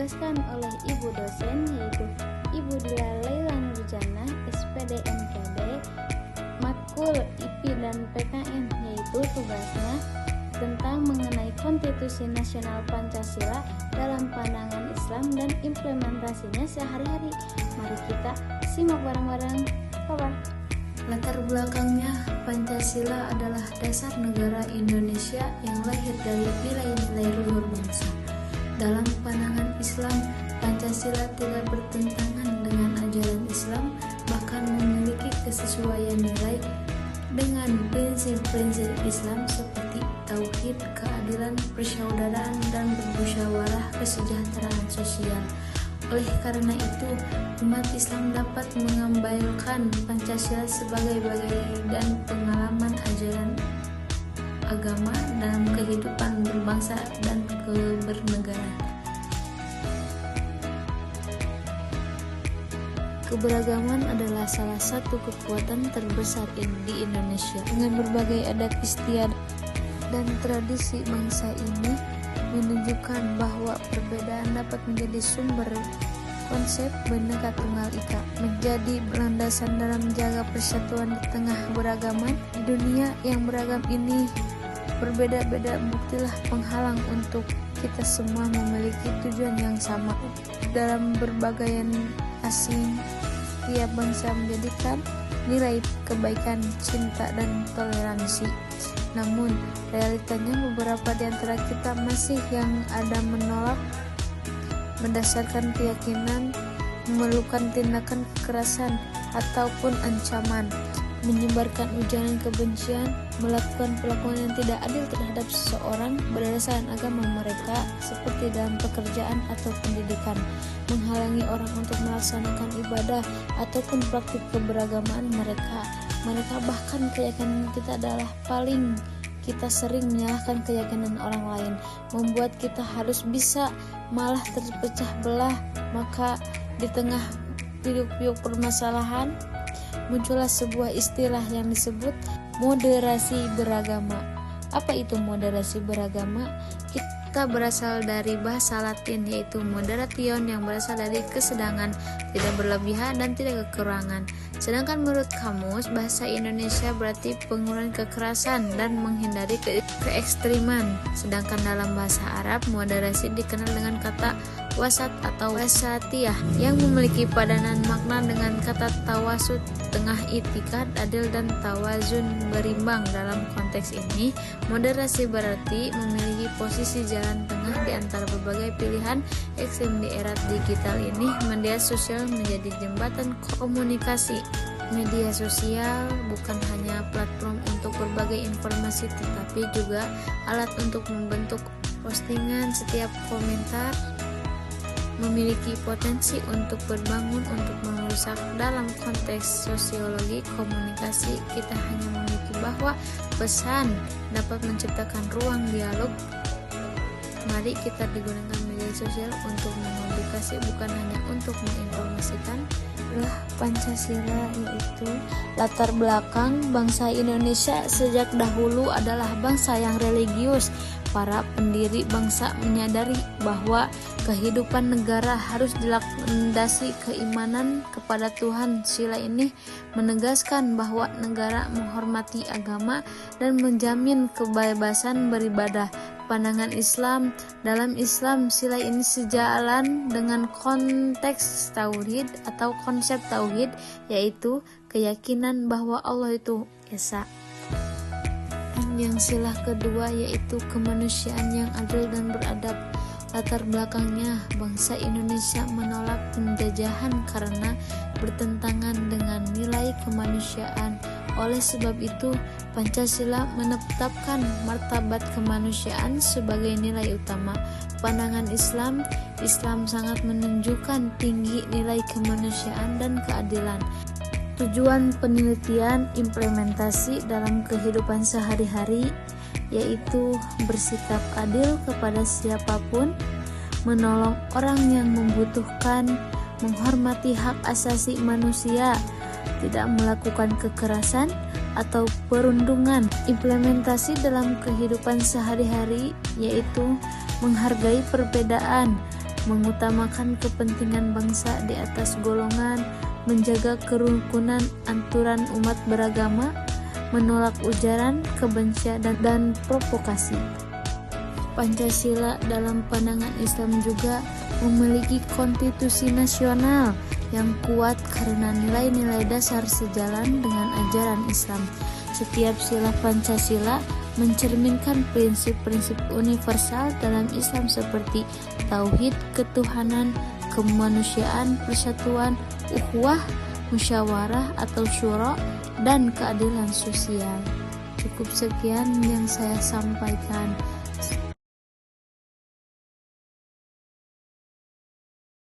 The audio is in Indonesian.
ditugaskan oleh ibu dosen yaitu Ibu Dila Laila Nurjana, SPD MKD, Matkul IP dan PKN, yaitu tugasnya tentang mengenai konstitusi nasional Pancasila dalam pandangan Islam dan implementasinya sehari-hari. Mari kita simak bareng-bareng. Bye-bye. Latar belakangnya, Pancasila adalah dasar negara Indonesia yang lahir dari nilai-nilai luhur bangsa. Dalam pandangan Islam, Pancasila tidak bertentangan dengan ajaran Islam, bahkan memiliki kesesuaian nilai dengan prinsip-prinsip Islam seperti tauhid, keadilan, persaudaraan, dan bermusyawarah kesejahteraan sosial. Oleh karena itu, umat Islam dapat mengambilkan Pancasila sebagai bagian dan pengalaman ajaran agama dalam kehidupan berbangsa dan bernegara. Keberagaman adalah salah satu kekuatan terbesar di Indonesia. Dengan berbagai adat istiadat dan tradisi bangsa ini menunjukkan bahwa perbedaan dapat menjadi sumber konsep Bhinneka Tunggal Ika, menjadi landasan dalam menjaga persatuan di tengah beragaman. Di dunia yang beragam ini, berbeda-beda buktilah penghalang untuk kita semua memiliki tujuan yang sama. Dalam berbagai asing, tiap bangsa menjadikan nilai kebaikan, cinta, dan toleransi. Namun, realitanya beberapa di antara kita masih yang ada menolak, mendasarkan keyakinan, memerlukan tindakan kekerasan ataupun ancaman, menyebarkan ujaran kebencian, melakukan perlakuan yang tidak adil terhadap seseorang berdasarkan agama mereka seperti dalam pekerjaan atau pendidikan, menghalangi orang untuk melaksanakan ibadah ataupun praktik keberagamaan mereka. Mereka bahkan keyakinan kita adalah paling kita sering menyalahkan keyakinan orang lain, membuat kita harus bisa malah terpecah belah. Maka di tengah hiruk-pikuk permasalahan muncullah sebuah istilah yang disebut moderasi beragama. Apa itu moderasi beragama? Kita berasal dari bahasa Latin yaitu moderation, yang berasal dari kesedangan, tidak berlebihan dan tidak kekurangan. Sedangkan menurut kamus bahasa Indonesia berarti pengurangan kekerasan dan menghindari keekstriman. Sedangkan dalam bahasa Arab, moderasi dikenal dengan kata wasat atau wasatiyah yang memiliki padanan makna dengan kata tawasud, tengah, itikad, adil, dan tawazun, berimbang. Dalam konteks ini, moderasi berarti memiliki posisi jalan tengah di antara berbagai pilihan ekstrem. Di era digital ini, media sosial menjadi jembatan komunikasi. Media sosial bukan hanya platform untuk berbagai informasi, tetapi juga alat untuk membentuk postingan. Setiap komentar memiliki potensi untuk berbangun, untuk merusak. Dalam konteks sosiologi komunikasi, kita hanya memiliki bahwa pesan dapat menciptakan ruang dialog. Mari kita digunakan media sosial untuk mengkomunikasi, bukan hanya untuk menginformasikan. Pancasila yaitu latar belakang bangsa Indonesia sejak dahulu adalah bangsa yang religius. Para pendiri bangsa menyadari bahwa kehidupan negara harus dilandasi keimanan kepada Tuhan. Sila ini menegaskan bahwa negara menghormati agama dan menjamin kebebasan beribadah. Pandangan Islam, dalam Islam sila ini sejalan dengan konteks tauhid atau konsep tauhid, yaitu keyakinan bahwa Allah itu esa. Yang sila kedua yaitu kemanusiaan yang adil dan beradab. Latar belakangnya, bangsa Indonesia menolak penjajahan karena bertentangan dengan nilai kemanusiaan. Oleh sebab itu, Pancasila menetapkan martabat kemanusiaan sebagai nilai utama. Pandangan Islam sangat menunjukkan tinggi nilai kemanusiaan dan keadilan. Tujuan penelitian implementasi dalam kehidupan sehari-hari yaitu bersikap adil kepada siapapun, menolong orang yang membutuhkan, menghormati hak asasi manusia, tidak melakukan kekerasan atau perundungan. Implementasi dalam kehidupan sehari-hari yaitu menghargai perbedaan, mengutamakan kepentingan bangsa di atas golongan, menjaga kerukunan aturan umat beragama, menolak ujaran kebencian dan provokasi. Pancasila dalam pandangan Islam juga memiliki konstitusi nasional yang kuat karena nilai-nilai dasar sejalan dengan ajaran Islam. Setiap sila Pancasila mencerminkan prinsip-prinsip universal dalam Islam seperti tauhid, ketuhanan, kemanusiaan, persatuan, ukhuwah, musyawarah atau syura, dan keadilan sosial. Cukup sekian yang saya sampaikan.